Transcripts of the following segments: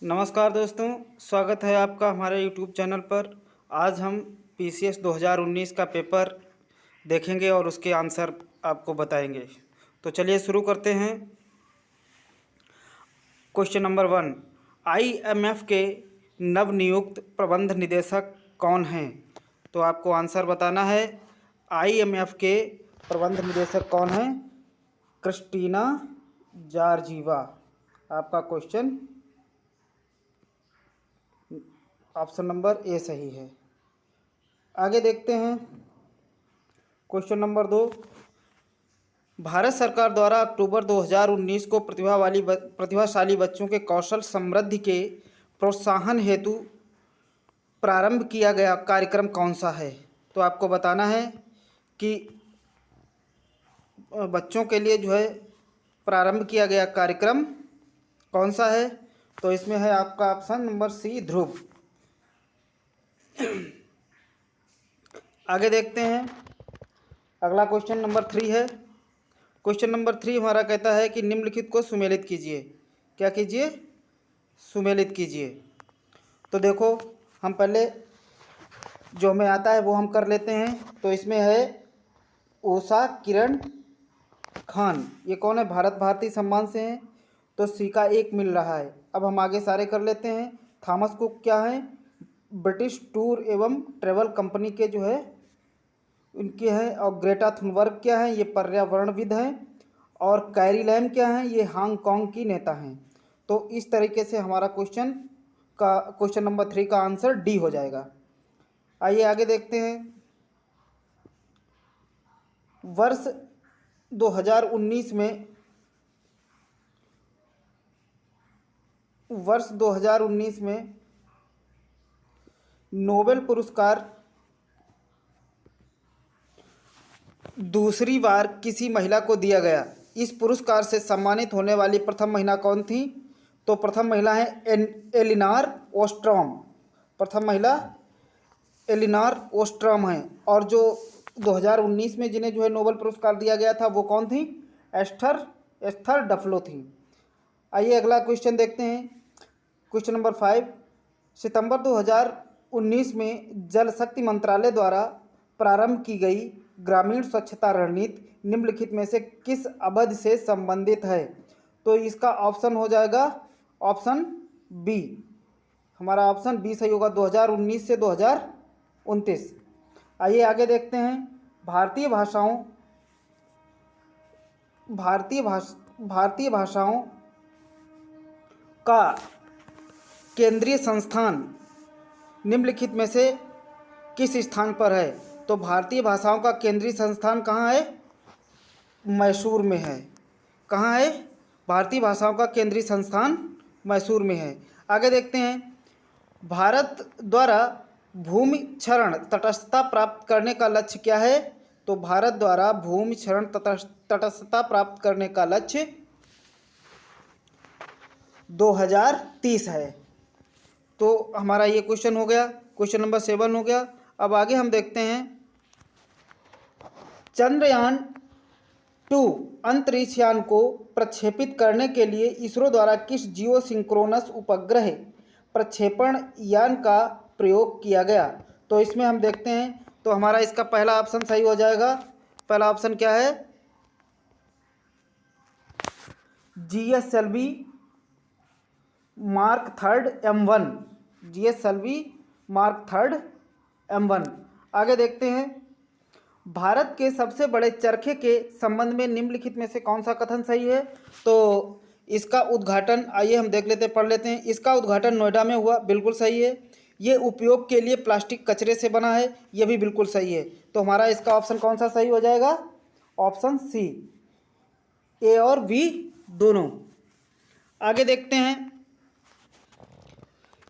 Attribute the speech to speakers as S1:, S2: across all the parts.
S1: नमस्कार दोस्तों, स्वागत है आपका हमारे यूट्यूब चैनल पर। आज हम पीसीएस 2019 का पेपर देखेंगे और उसके आंसर आपको बताएंगे। तो चलिए शुरू करते हैं। क्वेश्चन नंबर 1, आईएमएफ के नवनियुक्त प्रबंध निदेशक कौन हैं? तो आपको आंसर बताना है। आईएमएफ के प्रबंध निदेशक कौन हैं? Kristalina Georgieva. आपका क्वेश्चन ऑप्शन नंबर ए सही है। आगे देखते हैं। क्वेश्चन नंबर 2, भारत सरकार द्वारा अक्टूबर 2019 को प्रतिभाशाली बच्चों के कौशल समृद्धि के प्रोत्साहन हेतु प्रारंभ किया गया कार्यक्रम कौन सा है? तो आपको बताना है कि बच्चों के लिए प्रारंभ किया गया कार्यक्रम कौन सा है। तो इसमें है आपका ऑप्शन नंबर सी, ध्रुव। आगे देखते हैं। अगला क्वेश्चन नंबर 3 है। क्वेश्चन नंबर 3 हमारा कहता है कि निम्नलिखित को सुमेलित कीजिए। क्या कीजिए? सुमेलित कीजिए। तो देखो, हम पहले जो हमें आता है वो हम कर लेते हैं। तो इसमें है उषा किरण खान, ये कौन है? भारत भारती सम्मान से हैं, तो सी का 1 मिल रहा है। अब हम आगे सारे कर लेते हैं। थॉमस कुक क्या है? ब्रिटिश टूर एवं ट्रेवल कंपनी के उनके हैं। और ग्रेटा थुनबर्ग क्या है? ये पर्यावरणविद हैं। और कैरी लैम क्या है? ये हांगकांग की नेता हैं। तो इस तरीके से हमारा क्वेश्चन नंबर 3 का आंसर डी हो जाएगा। आइए आगे देखते हैं। वर्ष 2019 में नोबेल पुरस्कार दूसरी बार किसी महिला को दिया गया। इस पुरस्कार से सम्मानित होने वाली प्रथम महिला कौन थी? तो प्रथम महिला है एलिनोर ओस्ट्रॉम। प्रथम महिला एलिनोर ओस्ट्रॉम है। और जो 2019 में जिन्हें नोबेल पुरस्कार दिया गया था वो कौन थी? एस्थर डफलो थी। आइए अगला क्वेश्चन देखते हैं। क्वेश्चन नंबर 5, सितंबर 2019 में जल शक्ति मंत्रालय द्वारा प्रारंभ की गई ग्रामीण स्वच्छता रणनीति निम्नलिखित में से किस अवधि से संबंधित है? तो इसका ऑप्शन हो जाएगा ऑप्शन बी। हमारा ऑप्शन बी सही होगा, 2019 से 2029। आइए आगे देखते हैं। भारतीय भाषाओं का केंद्रीय संस्थान निम्नलिखित में से किस स्थान पर है? तो भारतीय भाषाओं का केंद्रीय संस्थान कहाँ है? मैसूर में है। कहाँ है? भारतीय भाषाओं का केंद्रीय संस्थान मैसूर में है। आगे देखते हैं। भारत द्वारा भूमि क्षरण तटस्थता प्राप्त करने का लक्ष्य क्या है? तो भारत द्वारा भूमि क्षरण तटस्थता प्राप्त करने का लक्ष्य 2030 है। तो हमारा ये क्वेश्चन हो गया, क्वेश्चन नंबर 7 हो गया। अब आगे हम देखते हैं। चंद्रयान 2 अंतरिक्ष यान को प्रक्षेपित करने के लिए इसरो द्वारा किस जियो सिंक्रोनस उपग्रह प्रक्षेपण यान का प्रयोग किया गया? तो इसमें हम देखते हैं। तो हमारा इसका पहला ऑप्शन सही हो जाएगा। पहला ऑप्शन क्या है? GSLV mark 3 M1। GSLV mark 3 M1। आगे देखते हैं। भारत के सबसे बड़े चरखे के संबंध में निम्नलिखित में से कौन सा कथन सही है? तो इसका उद्घाटन, आइए हम देख लेते हैं, पढ़ लेते हैं। इसका उद्घाटन नोएडा में हुआ, बिल्कुल सही है। ये उपयोग के लिए प्लास्टिक कचरे से बना है, ये भी बिल्कुल सही है। तो हमारा इसका ऑप्शन कौन सा सही हो जाएगा? Option C. ए और बी दोनों। आगे देखते हैं।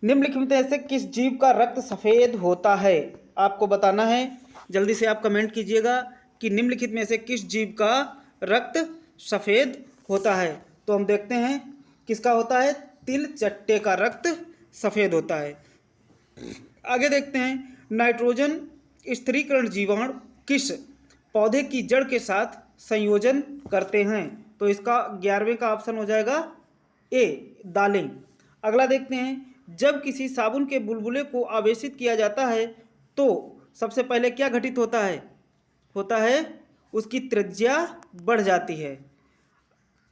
S1: निम्नलिखित में से किस जीव का रक्त सफ़ेद होता है? आपको बताना है। जल्दी से आप कमेंट कीजिएगा कि निम्नलिखित में से किस जीव का रक्त सफ़ेद होता है। तो हम देखते हैं किसका होता है। तिल चट्टे का रक्त सफ़ेद होता है। आगे देखते हैं। नाइट्रोजन स्थिरीकरण जीवाणु किस पौधे की जड़ के साथ संयोजन करते हैं? तो इसका 11वें का ऑप्शन हो जाएगा ए, दालें। अगला देखते हैं, जब किसी साबुन के बुलबुले को आवेशित किया जाता है तो सबसे पहले क्या घटित होता है उसकी त्रिज्या बढ़ जाती है।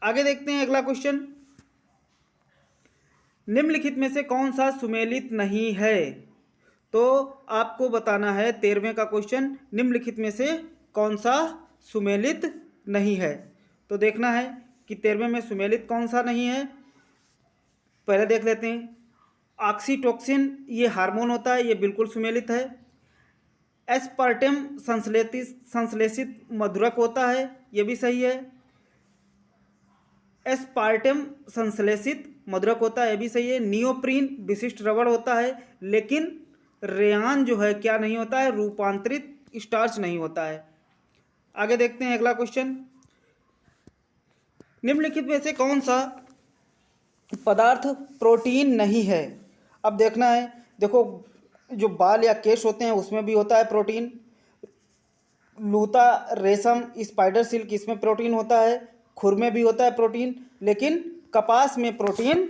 S1: आगे देखते हैं अगला क्वेश्चन, निम्नलिखित में से कौन सा सुमेलित नहीं है। तो आपको बताना है 13वें का क्वेश्चन, निम्नलिखित में से कौन सा सुमेलित नहीं है। तो देखना है कि 13वें में सुमेलित कौन सा नहीं है। पहले देख लेते हैं, ऑक्सीटोसिन ये हार्मोन होता है, ये बिल्कुल सुमेलित है। एस्पार्टेम संश्लेषित मधुरक होता है, ये भी सही है। एस्पार्टेम संश्लेषित मधुरक होता है, ये भी सही है। नियोप्रीन विशिष्ट रबड़ होता है, लेकिन रेयान जो है क्या नहीं होता है, रूपांतरित स्टार्च नहीं होता है। आगे देखते हैं अगला क्वेश्चन, निम्नलिखित में से कौन सा पदार्थ प्रोटीन नहीं है। अब देखना है, देखो जो बाल या केश होते हैं उसमें भी होता है प्रोटीन, लूता, रेशम, स्पाइडर सिल्क इसमें प्रोटीन होता है, खुर में भी होता है प्रोटीन, लेकिन कपास में प्रोटीन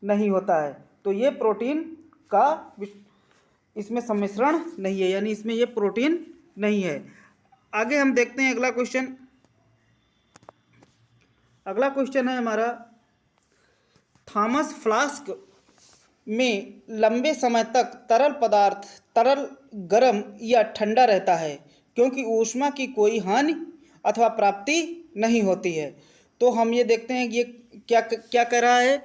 S1: नहीं होता है। तो ये प्रोटीन का इसमें सम्मिश्रण नहीं है, यानी इसमें ये प्रोटीन नहीं है। आगे हम देखते हैं अगला क्वेश्चन। अगला क्वेश्चन है हमारा, थॉमस फ्लास्क में लंबे समय तक तरल गर्म या ठंडा रहता है क्योंकि ऊष्मा की कोई हानि अथवा प्राप्ति नहीं होती है। तो हम ये देखते हैं कि ये क्या क्या कह रहा है,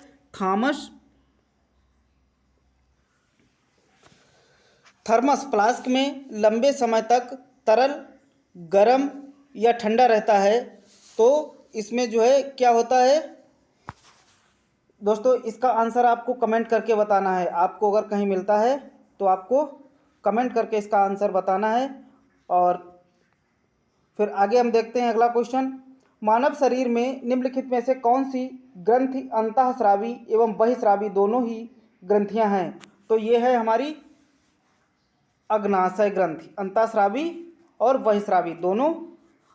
S1: थर्मस फ्लास्क में लंबे समय तक तरल गर्म या ठंडा रहता है। तो इसमें जो है क्या होता है दोस्तों, इसका आंसर आपको कमेंट करके बताना है। आपको अगर कहीं मिलता है तो आपको कमेंट करके इसका आंसर बताना है। और फिर आगे हम देखते हैं अगला क्वेश्चन, मानव शरीर में निम्नलिखित में से कौन सी ग्रंथि अंतःस्रावी एवं बहिस्रावी दोनों ही ग्रंथियां हैं। तो ये है हमारी अग्नाशय ग्रंथि, अंतःस्रावी और बहिस्रावी दोनों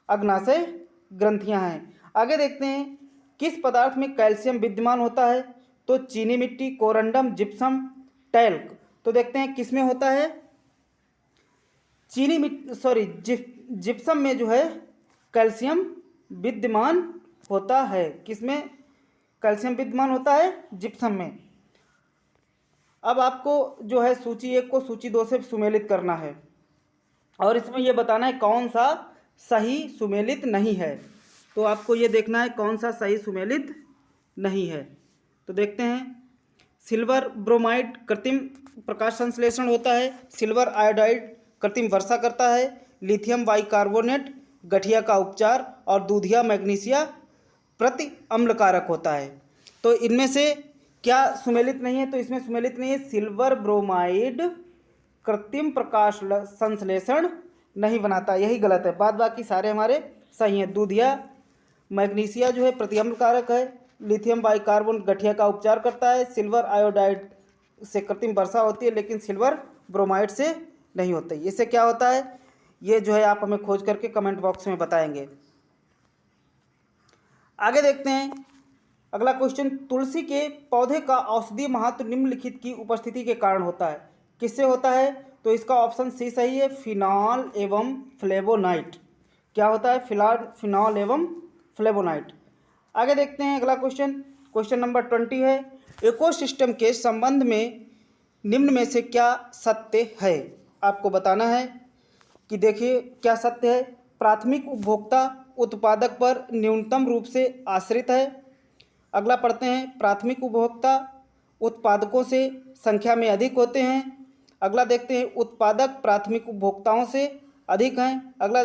S1: अग्नाशय ग्रंथियां हैं। आगे देखते हैं, किस पदार्थ में कैल्शियम विद्यमान होता है। तो चीनी मिट्टी, कोरंडम, जिप्सम, टैल्क। तो देखते हैं किस में होता है, जिप्सम में जो है कैल्शियम विद्यमान होता है। किसमें कैल्शियम विद्यमान होता है, जिप्सम में। अब आपको जो है सूची 1 को सूची 2 से सुमेलित करना है और इसमें यह बताना है कौन सा सही सुमेलित नहीं है। तो आपको ये देखना है कौन सा सही सुमेलित नहीं है। तो देखते हैं, सिल्वर ब्रोमाइड कृत्रिम प्रकाश संश्लेषण होता है, सिल्वर आयोडाइड कृत्रिम वर्षा करता है, लिथियम बाइकार्बोनेट गठिया का उपचार और दूधिया मैग्नीशिया प्रति अम्लकारक होता है। तो इनमें से क्या सुमेलित नहीं है। तो इसमें सुमेलित नहीं है, सिल्वर ब्रोमाइड कृत्रिम प्रकाश संश्लेषण नहीं बनाता, यही गलत है। बाद बाकी सारे हमारे सही हैं। दूधिया मैग्नीशिया जो है प्रतिअम्लकारक है, लिथियम बाइकार्बोनेट गठिया का उपचार करता है, सिल्वर आयोडाइड से कृत्रिम वर्षा होती है लेकिन सिल्वर ब्रोमाइड से नहीं होती। इससे क्या होता है ये जो है आप हमें खोज करके कमेंट बॉक्स में बताएंगे। आगे देखते हैं अगला क्वेश्चन, तुलसी के पौधे का औषधीय महत्व निम्नलिखित की उपस्थिति के कारण होता है। किससे होता है। तो इसका ऑप्शन सी सही है, फिनॉल एवं फ्लेवोनाइट। क्या होता है, फिनॉल एवं फ्लेवोनाइट। आगे देखते हैं अगला क्वेश्चन, क्वेश्चन नंबर 20 है, इकोसिस्टम के संबंध में निम्न में से क्या सत्य है। आपको बताना है कि देखिए क्या सत्य है। प्राथमिक उपभोक्ता उत्पादक पर न्यूनतम रूप से आश्रित है। अगला पढ़ते हैं, प्राथमिक उपभोक्ता उत्पादकों से संख्या में अधिक होते हैं। अगला देखते हैं, उत्पादक प्राथमिक उपभोक्ताओं से अधिक हैं। अगला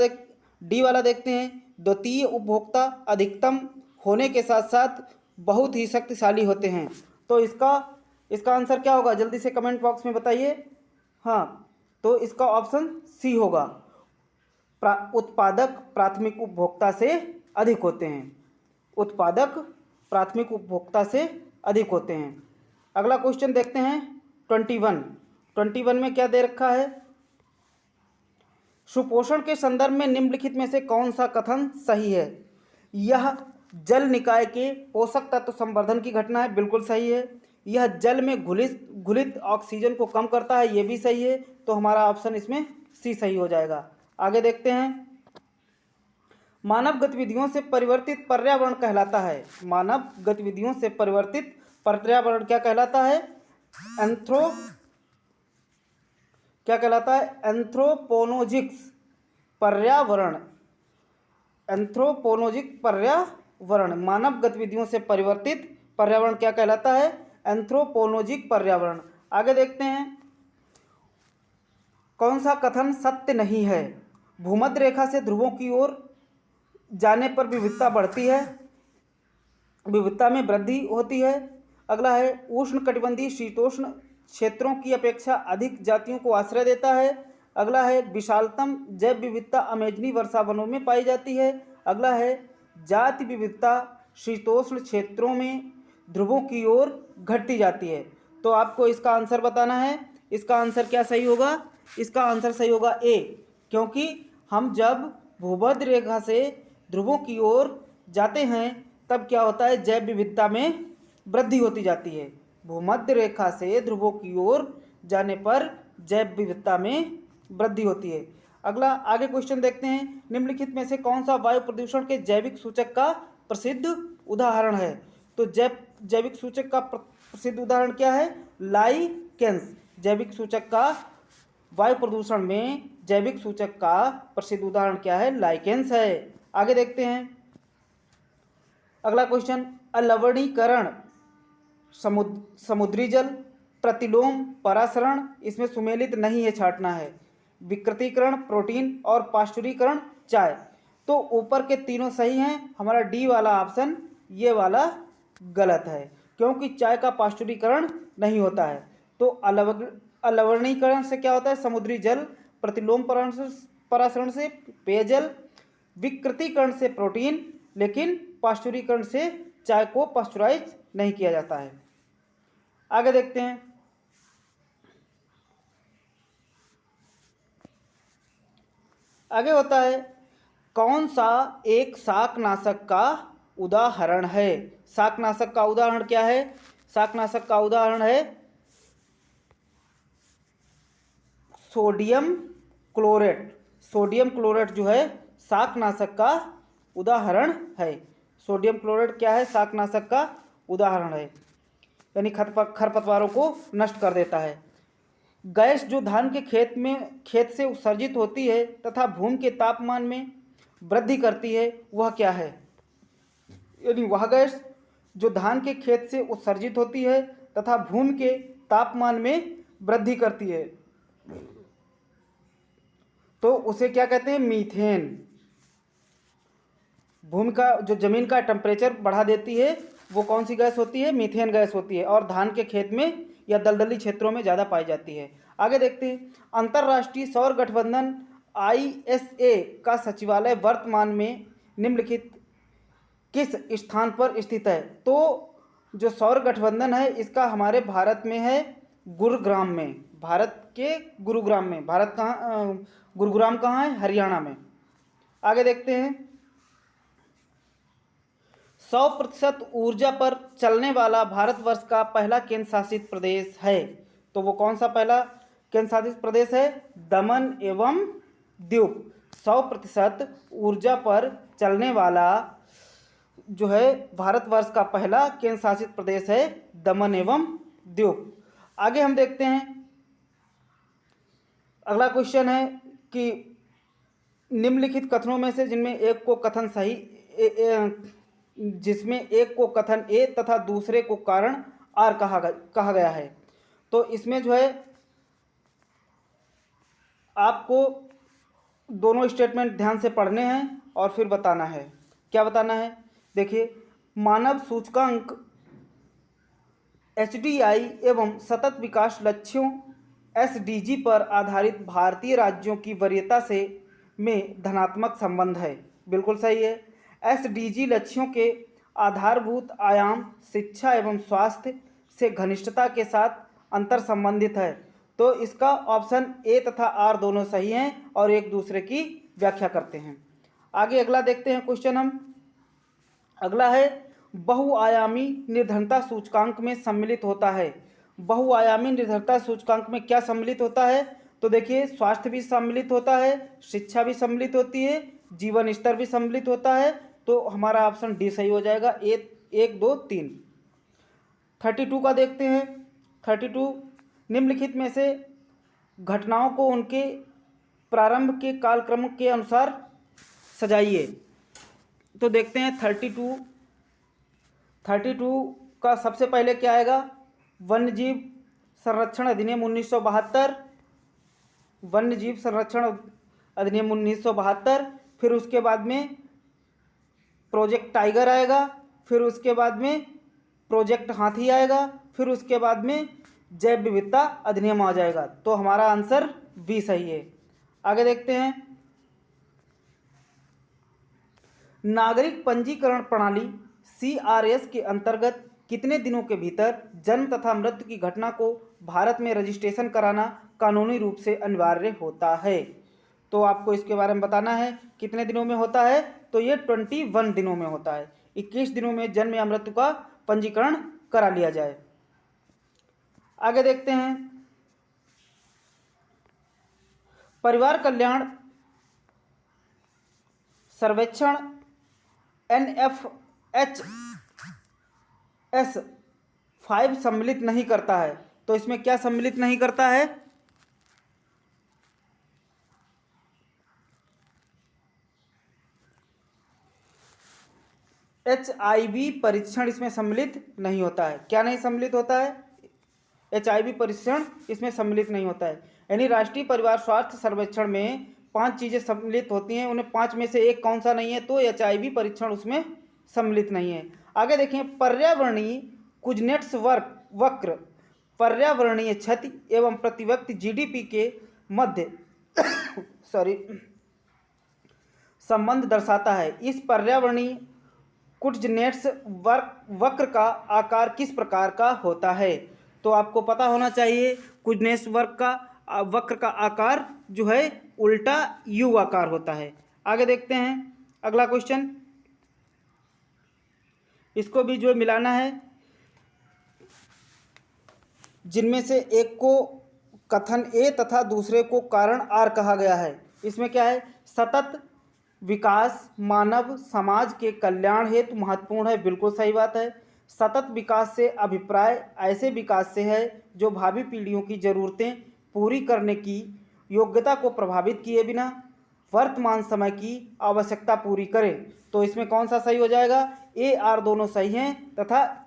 S1: डी वाला देखते हैं, द्वितीय उपभोक्ता अधिकतम होने के साथ साथ बहुत ही शक्तिशाली होते हैं। तो इसका आंसर क्या होगा, जल्दी से कमेंट बॉक्स में बताइए। हाँ, तो इसका ऑप्शन सी होगा, उत्पादक प्राथमिक उपभोक्ता से अधिक होते हैं। उत्पादक प्राथमिक उपभोक्ता से अधिक होते हैं। अगला क्वेश्चन देखते हैं 21 में क्या दे रखा है, सुपोषण के संदर्भ में निम्नलिखित में से कौन सा कथन सही है। यह जल निकाय के पोषक तत्व संवर्धन की घटना है, बिल्कुल सही है। यह जल में घुलित ऑक्सीजन को कम करता है, ये भी सही है। तो हमारा ऑप्शन इसमें सी सही हो जाएगा। आगे देखते हैं, मानव गतिविधियों से परिवर्तित पर्यावरण कहलाता है। मानव गतिविधियों से परिवर्तित पर्यावरण क्या कहलाता है? क्या कहलाता है? एंथ्रोपोनोजिक्स पर्यावरण। एंथ्रोपोनोजिक पर्यावरण, मानव गतिविधियों से परिवर्तित पर्यावरण क्या कहलाता है? एंथ्रोपोनोजिक पर्यावरण। आगे देखते हैं, कौन सा कथन सत्य नहीं है? भूमध्य रेखा से ध्रुवों की ओर जाने पर विविधता बढ़ती है, विविधता में वृद्धि होती है। अगला है, उष्णकटिबंधीय शीतोष्ण क्षेत्रों की अपेक्षा अधिक जातियों को आश्रय देता है। अगला है, विशालतम जैव विविधता अमेजनी वर्षा वनों में पाई जाती है। अगला है, जाति विविधता शीतोष्ण क्षेत्रों में ध्रुवों की ओर घटती जाती है। तो आपको इसका आंसर बताना है। इसका आंसर क्या सही होगा? इसका आंसर सही होगा ए, क्योंकि हम जब भूमध्य रेखा से ध्रुवों की ओर जाते हैं तब क्या होता है? जैव विविधता में वृद्धि होती जाती है। भूमध्य रेखा से ध्रुवों की ओर जाने पर जैव विविधता में वृद्धि होती है। अगला आगे क्वेश्चन देखते हैं, निम्नलिखित में से कौन सा वायु प्रदूषण के जैविक सूचक का प्रसिद्ध उदाहरण है? तो जैविक सूचक का प्रसिद्ध उदाहरण क्या है? लाइकेंस। जैविक सूचक का वायु प्रदूषण में जैविक सूचक का प्रसिद्ध उदाहरण क्या है? लाइकेंस है। आगे देखते हैं, अगला क्वेश्चन, अलवणीकरण समुद्री जल, प्रतिलोम परासरण, इसमें सुमेलित नहीं है, छांटना है। विकृतीकरण प्रोटीन और पाश्चुरीकरण चाय। तो ऊपर के तीनों सही हैं, हमारा डी वाला ऑप्शन ये वाला गलत है, क्योंकि चाय का पाश्चुरीकरण नहीं होता है। तो अलवणीकरण से क्या होता है? समुद्री जल, प्रतिलोम परासरण से पेयजल, विकृतीकरण से प्रोटीन, लेकिन पाश्चुरीकरण से चाय को पाश्चुराइज नहीं किया जाता है। आगे देखते हैं, आगे होता है, कौन सा एक शाकनाशक का उदाहरण है? शाकनाशक का उदाहरण क्या है? शाकनाशक का उदाहरण है सोडियम क्लोरेट। सोडियम क्लोरेट जो है शाकनाशक का उदाहरण है। सोडियम क्लोरेट क्या है? शाकनाशक का उदाहरण है, यानी खरपतवारों को नष्ट कर देता है। गैस जो धान के खेत से उत्सर्जित होती है तथा भूमि के तापमान में वृद्धि करती है, वह क्या है? यानी वह गैस जो धान के खेत से उत्सर्जित होती है तथा भूमि के तापमान में वृद्धि करती है, तो उसे क्या कहते हैं? मीथेन। भूमि का जो जमीन का टेम्परेचर बढ़ा देती है, वो कौन सी गैस होती है? मीथेन गैस होती है, और धान के खेत में या दलदली क्षेत्रों में ज़्यादा पाई जाती है। आगे देखते हैं, अंतर्राष्ट्रीय सौर गठबंधन ISA का सचिवालय वर्तमान में निम्नलिखित किस स्थान पर स्थित है? तो जो सौर गठबंधन है इसका हमारे भारत में है गुरुग्राम में। भारत के गुरुग्राम में। भारत कहाँ? गुरुग्राम कहाँ है? हरियाणा में। आगे देखते हैं, 100% ऊर्जा पर चलने वाला भारतवर्ष का पहला केंद्र शासित प्रदेश है। तो वो कौन सा पहला केंद्र शासित प्रदेश है? दमन एवं दीव। 100% ऊर्जा पर चलने वाला जो है भारतवर्ष का पहला केंद्र शासित प्रदेश है दमन एवं दीव। आगे हम देखते हैं, अगला क्वेश्चन है कि निम्नलिखित कथनों में से जिनमें एक को कथन सही जिसमें एक को कथन ए तथा दूसरे को कारण आर कहा गया है। तो इसमें जो है आपको दोनों स्टेटमेंट ध्यान से पढ़ने हैं और फिर बताना है। क्या बताना है? देखिए, मानव सूचकांक HDI एवं सतत विकास लक्ष्यों SDG पर आधारित भारतीय राज्यों की वरीयता से में धनात्मक संबंध है। बिल्कुल सही है। SDG लक्ष्यों के आधारभूत आयाम शिक्षा एवं स्वास्थ्य से घनिष्ठता के साथ अंतर संबंधित है। तो इसका ऑप्शन ए तथा आर दोनों सही हैं और एक दूसरे की व्याख्या करते हैं। आगे अगला देखते हैं क्वेश्चन हम। अगला है, बहुआयामी निर्धनता सूचकांक में सम्मिलित होता है। बहुआयामी निर्धनता सूचकांक में क्या सम्मिलित होता है? तो देखिए, स्वास्थ्य भी सम्मिलित होता है, शिक्षा भी सम्मिलित होती है, जीवन स्तर भी सम्मिलित होता है। तो हमारा ऑप्शन डी सही हो जाएगा। 1, 2, 3। 32 का देखते हैं। 32, निम्नलिखित में से घटनाओं को उनके प्रारंभ के कालक्रम के अनुसार सजाइए। तो देखते हैं 32 का सबसे पहले क्या आएगा? वन्यजीव संरक्षण अधिनियम 1972, वन्यजीव संरक्षण अधिनियम 1972। फिर उसके बाद में प्रोजेक्ट टाइगर आएगा, फिर उसके बाद में प्रोजेक्ट हाथी आएगा, फिर उसके बाद में जैव विविधता अधिनियम आ जाएगा। तो हमारा आंसर बी सही है। आगे देखते हैं, नागरिक पंजीकरण प्रणाली CRS के अंतर्गत कितने दिनों के भीतर जन्म तथा मृत्यु की घटना को भारत में रजिस्ट्रेशन कराना कानूनी रूप से अनिवार्य होता है? तो आपको इसके बारे में बताना है कितने दिनों में होता है। तो ये 21 दिनों में होता है। 21 दिनों में जन्म या मृत्यु का पंजीकरण करा लिया जाए। आगे देखते हैं, परिवार कल्याण सर्वेक्षण NFHS 5 सम्मिलित नहीं करता है। तो इसमें क्या सम्मिलित नहीं करता है? HIV परीक्षण इसमें सम्मिलित नहीं होता है। क्या नहीं सम्मिलित होता है? HIV परीक्षण इसमें सम्मिलित नहीं होता है। यानी राष्ट्रीय परिवार स्वास्थ्य सर्वेक्षण में 5 चीज़ें सम्मिलित होती हैं, उन्हें 5 में से एक कौन सा नहीं है? तो HIV परीक्षण उसमें सम्मिलित नहीं है। आगे देखें, पर्यावरणीय कुजनेट्स वक्र पर्यावरणीय क्षति एवं प्रति व्यक्ति GDP के मध्य संबंध दर्शाता है। इस पर्यावरणीय कुजनेट्स वक्र का आकार किस प्रकार का होता है? तो आपको पता होना चाहिए, कुजनेट्स वक्र का आकार जो है उल्टा U आकार होता है। आगे देखते हैं अगला क्वेश्चन, इसको भी जो मिलाना है, जिनमें से एक को कथन A तथा दूसरे को कारण R कहा गया है। इसमें क्या है? सतत विकास मानव समाज के कल्याण हेतु महत्वपूर्ण है। बिल्कुल सही बात है। सतत विकास से अभिप्राय ऐसे विकास से है जो भावी पीढ़ियों की जरूरतें पूरी करने की योग्यता को प्रभावित किए बिना वर्तमान समय की आवश्यकता पूरी करे। तो इसमें कौन सा सही हो जाएगा? A, R दोनों सही हैं तथा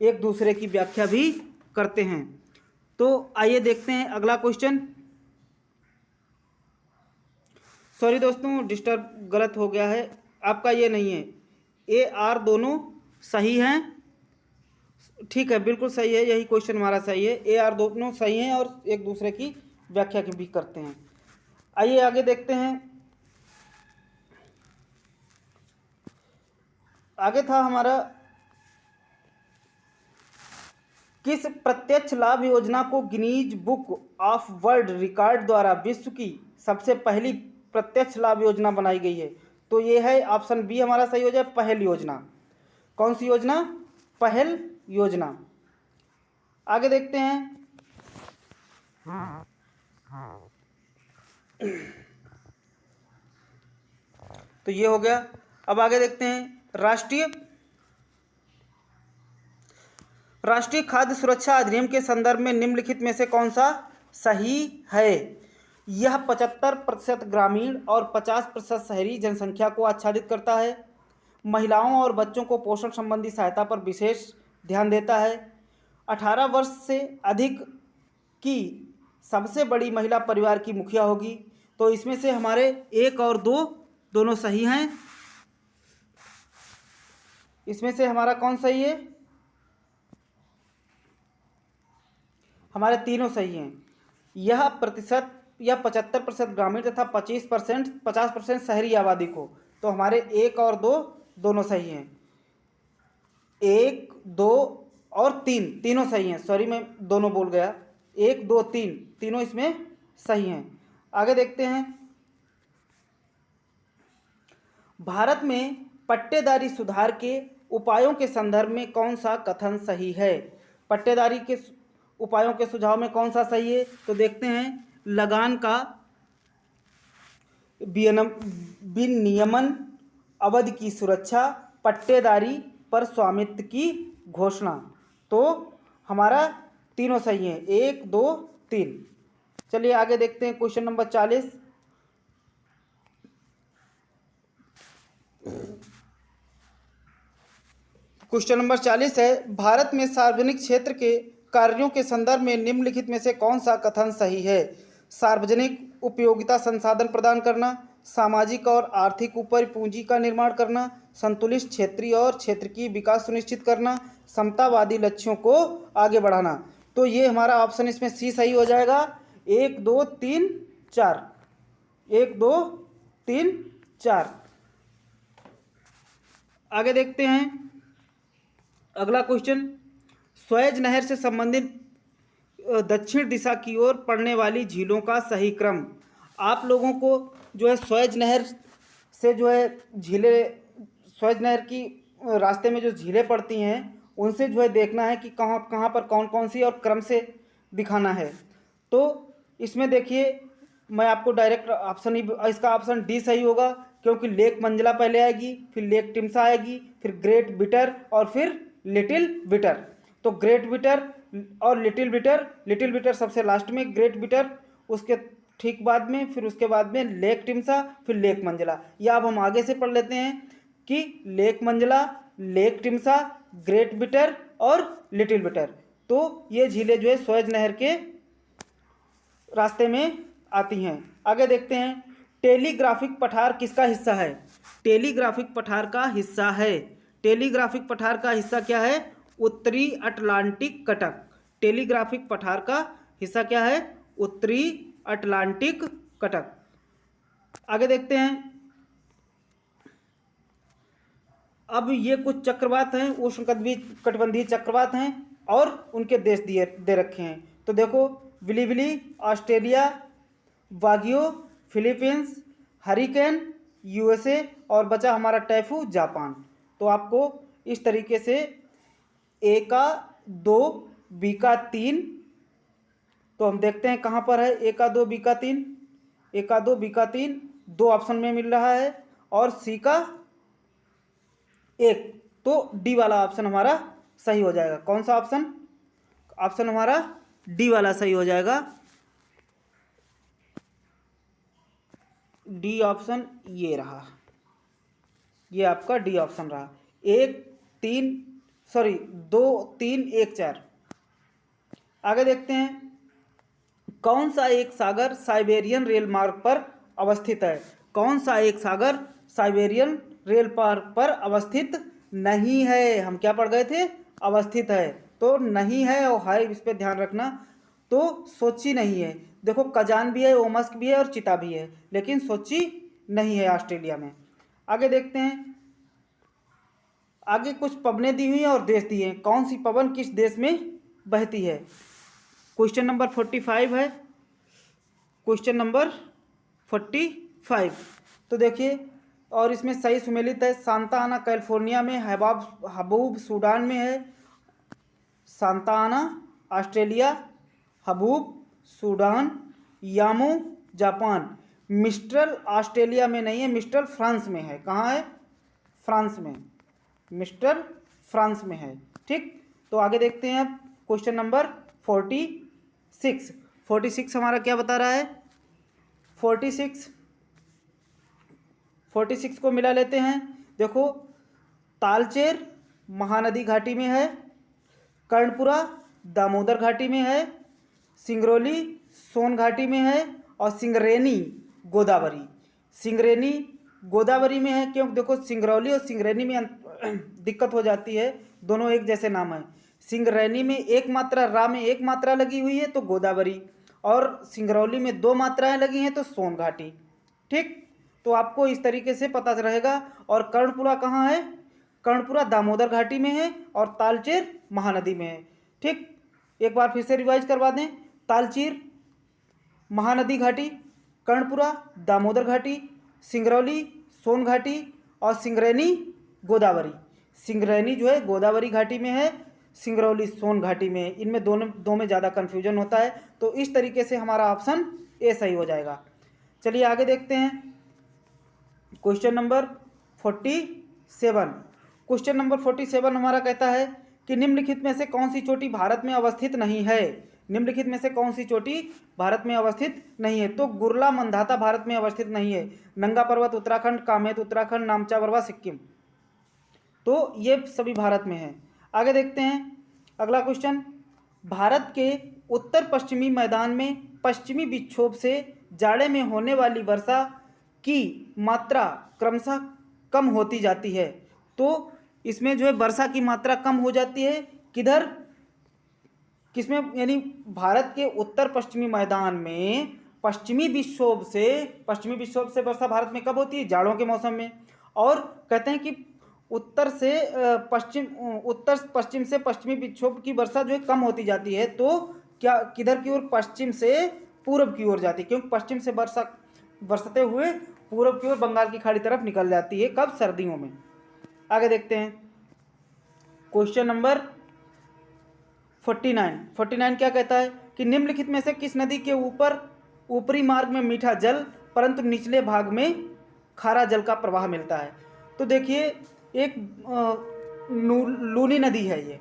S1: एक दूसरे की व्याख्या भी करते हैं। तो आइए देखते हैं अगला क्वेश्चन। सॉरी दोस्तों, डिस्टर्ब गलत हो गया है, आपका ये नहीं है। A, R दोनों सही हैं, ठीक है, बिल्कुल सही है, यही क्वेश्चन हमारा सही है। A, R दोनों सही हैं और एक दूसरे की व्याख्या भी करते हैं। आइए आगे देखते हैं। आगे था हमारा, किस प्रत्यक्ष लाभ योजना को Guinness book of world record द्वारा विश्व की सबसे पहली प्रत्यक्ष लाभ योजना बनाई गई है? तो ये है ऑप्शन बी हमारा सही हो जाए, पहल योजना। कौन सी योजना? पहल योजना। आगे देखते हैं, तो ये हो गया। अब आगे देखते हैं, राष्ट्रीय खाद्य सुरक्षा अधिनियम के संदर्भ में निम्नलिखित में से कौन सा सही है? यह 75% ग्रामीण और 50% शहरी जनसंख्या को आच्छादित करता है। महिलाओं और बच्चों को पोषण संबंधी सहायता पर विशेष ध्यान देता है। 18 वर्ष से अधिक की सबसे बड़ी महिला परिवार की मुखिया होगी। तो इसमें से हमारे 1 और 2 दोनों सही हैं। इसमें से हमारा कौन सही है? हमारे तीनों सही हैं। यह 75% ग्रामीण तथा 50% शहरी आबादी को। तो हमारे 1 और 2 दोनों सही हैं। 1, 2 और 3 तीनों सही हैं। सॉरी, मैं दोनों बोल गया। 1, 2, 3 तीनों इसमें सही हैं। आगे देखते हैं, भारत में पट्टेदारी सुधार के उपायों के संदर्भ में कौन सा कथन सही है? पट्टेदारी के उपायों के सुझाव में कौन सा सही है? तो देखते हैं, लगान का विनियमन, अवधि की सुरक्षा, पट्टेदारी पर स्वामित्व की घोषणा। तो हमारा तीनों सही है, 1 2 3। चलिए आगे देखते हैं क्वेश्चन नंबर 40। क्वेश्चन नंबर 40 है, भारत में सार्वजनिक क्षेत्र के कार्यों के संदर्भ में निम्नलिखित में से कौन सा कथन सही है? सार्वजनिक उपयोगिता संसाधन प्रदान करना, सामाजिक और आर्थिक ऊपरी पूंजी का निर्माण करना, संतुलित क्षेत्रीय और क्षेत्रीय विकास सुनिश्चित करना, समतावादी लक्ष्यों को आगे बढ़ाना। तो ये हमारा ऑप्शन इसमें सी सही हो जाएगा। 1 2 3 4, 1 2 3 4। आगे देखते हैं अगला क्वेश्चन, स्वेज नहर से संबंधित दक्षिण दिशा की ओर पड़ने वाली झीलों का सही क्रम। आप लोगों को जो है स्वेज नहर से जो है झीलें, स्वेज नहर की रास्ते में जो झीलें पड़ती हैं उनसे जो है देखना है कि कहाँ कहाँ पर कौन कौन सी और क्रम से दिखाना है। तो इसमें देखिए, मैं आपको डायरेक्ट ऑप्शन ही, इसका ऑप्शन डी सही होगा, क्योंकि लेक मंजला पहले आएगी, फिर लेक टिम्सा आएगी, फिर ग्रेट बिटर और फिर लिटिल बिटर। तो ग्रेट बिटर और लिटिल बिटर सबसे लास्ट में, ग्रेट बिटर उसके ठीक बाद में, फिर उसके बाद में लेक टिम्सा, फिर लेक मंजला। या अब हम आगे से पढ़ लेते हैं कि लेक मंजला, लेक टिम्सा, ग्रेट बिटर और लिटिल बिटर। तो ये झीलें जो है स्वेज नहर के रास्ते में आती हैं। आगे देखते हैं, टेलीग्राफिक पठार किसका हिस्सा है? टेलीग्राफिक पठार का हिस्सा है, टेलीग्राफिक पठार का हिस्सा क्या है? उत्तरी अटलांटिक कटक। टेलीग्राफिक पठार का हिस्सा क्या है? उत्तरी अटलांटिक कटक। आगे देखते हैं, अब ये कुछ चक्रवात हैं, उष्णकटिबंधीय चक्रवात हैं और उनके देश दे रखे हैं। तो देखो, विलीविली ऑस्ट्रेलिया, वागियो फिलीपींस, हरिकेन यूएसए और बचा हमारा टैफू जापान। तो आपको इस तरीके से ए का 2, बी का 3, तो हम देखते हैं कहाँ पर है ए का 2, बी का 3, ए का 2, बी का 3 दो ऑप्शन में मिल रहा है, और सी का 1। तो डी वाला ऑप्शन हमारा सही हो जाएगा। कौन सा ऑप्शन? ऑप्शन हमारा डी वाला सही हो जाएगा। डी ऑप्शन ये रहा, ये आपका डी ऑप्शन रहा। 1 3 सॉरी 2 3 1 4। आगे देखते हैं, कौन सा एक सागर साइबेरियन रेल मार्ग पर अवस्थित है? कौन सा एक सागर साइबेरियन रेल मार्ग पर अवस्थित नहीं है? हम क्या पढ़ गए थे? अवस्थित है। तो नहीं है और है, इस पर ध्यान रखना। तो सोची नहीं है। देखो, कजान भी है, ओमस्क भी है और चिता भी है, लेकिन सोची नहीं है ऑस्ट्रेलिया में। आगे देखते हैं, आगे कुछ पवनें दी हुई हैं और देश दिए हैं। कौन सी पवन किस देश में बहती है? क्वेश्चन नंबर 45 है, क्वेश्चन नंबर 45। तो देखिए, और इसमें सही सुमेलित है, सांता आना कैलिफोर्निया में, हबूब सूडान में है, Santa Ana Australia, haboob Sudan, यामो जापान। मिस्ट्रल ऑस्ट्रेलिया में नहीं है, मिस्ट्रल फ्रांस में है। कहाँ है? फ्रांस में, मिस्ट्रल फ्रांस में है। ठीक, तो आगे देखते हैं अब क्वेश्चन नंबर 46। 46 हमारा क्या बता रहा है? 46 को मिला लेते हैं। देखो, तालचेर महानदी घाटी में है, कर्णपुरा दामोदर घाटी में है, सिंगरौली सोन घाटी में है और सिंगरेनी गोदावरी। सिंगरेनी गोदावरी में है, क्योंकि देखो सिंगरौली और सिंगरेनी में दिक्कत हो जाती है, दोनों एक जैसे नाम है। सिंगरेनी में एक मात्रा, रा में एक मात्रा लगी हुई है तो गोदावरी, और सिंगरौली में 2 मात्राएं लगी हैं तो सोन घाटी। ठीक, तो आपको इस तरीके से पता रहेगा। और कर्णपुरा कहाँ है? कर्णपुरा दामोदर घाटी में है और तालचेर महानदी में है। ठीक, एक बार फिर से रिवाइज करवा दें, तालचेर महानदी घाटी, कर्णपुरा दामोदर घाटी, सिंगरौली सोन घाटी और सिंगरेनी गोदावरी। सिंगरैनी जो है गोदावरी घाटी में है, सिंगरौली सोन घाटी में है। इनमें दो में ज़्यादा कन्फ्यूजन होता है, तो इस तरीके से हमारा ऑप्शन ए सही हो जाएगा। चलिए आगे देखते हैं क्वेश्चन नंबर 47। क्वेश्चन नंबर 47 हमारा कहता है कि निम्नलिखित में से कौन सी चोटी भारत में अवस्थित नहीं है। निम्नलिखित में से कौन सी चोटी भारत में अवस्थित नहीं है। तो गुरला मंदाता भारत में अवस्थित नहीं है, नंगा पर्वत उत्तराखंड, कामेत उत्तराखंड, नामचा बरवा सिक्किम, तो ये सभी भारत में है। आगे देखते हैं अगला क्वेश्चन। भारत के उत्तर पश्चिमी मैदान में पश्चिमी विक्षोभ से जाड़े में होने वाली वर्षा की मात्रा क्रमशः कम होती जाती है। तो इसमें जो है वर्षा की मात्रा कम हो जाती है किधर, किसमें, यानी भारत के उत्तर पश्चिमी मैदान में पश्चिमी विक्षोभ से वर्षा भारत में कब होती है, जाड़ों के मौसम में। और कहते हैं कि उत्तर पश्चिम से पश्चिमी विक्षोभ की वर्षा जो है कम होती जाती है। तो क्या किधर की ओर, पश्चिम से पूरब की ओर जाती है, क्योंकि पश्चिम से बरसते हुए पूरब की ओर बंगाल की खाड़ी तरफ निकल जाती है, कब, सर्दियों में। आगे देखते हैं क्वेश्चन नंबर 49 क्या कहता है कि निम्नलिखित में से किस नदी के ऊपरी मार्ग में मीठा जल परंतु निचले भाग में खारा जल का प्रवाह मिलता है। तो देखिए एक लूनी नदी है। ये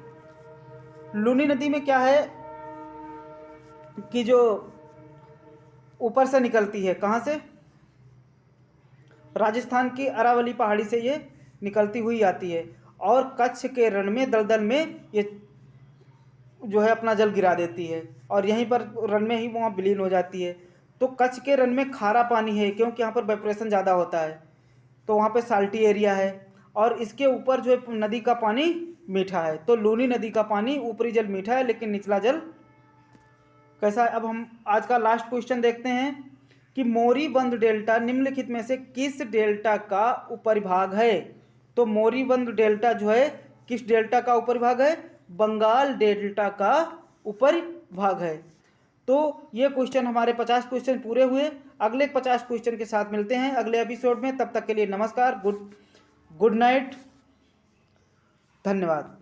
S1: लूनी नदी में क्या है कि जो ऊपर से निकलती है, कहाँ से, राजस्थान की अरावली पहाड़ी से ये निकलती हुई आती है और कच्छ के रण में दलदल में ये जो है अपना जल गिरा देती है और यहीं पर रण में ही वहाँ विलीन हो जाती है। तो कच्छ के रण में खारा पानी है, क्योंकि यहाँ पर वेपोरेशन ज़्यादा होता है, तो वहाँ पे साल्टी एरिया है और इसके ऊपर जो है नदी का पानी मीठा है। तो लूनी नदी का पानी ऊपरी जल मीठा है लेकिन निचला जल कैसा है। अब हम आज का लास्ट क्वेश्चन देखते हैं कि मोरीबंद डेल्टा निम्नलिखित में से किस डेल्टा का उपरिभाग है। तो मोरीबंद डेल्टा जो है किस डेल्टा का उपरिभाग है, बंगाल डेल्टा का उपरिभाग है। तो ये क्वेश्चन हमारे 50 क्वेश्चन पूरे हुए। अगले 50 क्वेश्चन के साथ मिलते हैं अगले एपिसोड में। तब तक के लिए नमस्कार, गुड नाइट, धन्यवाद।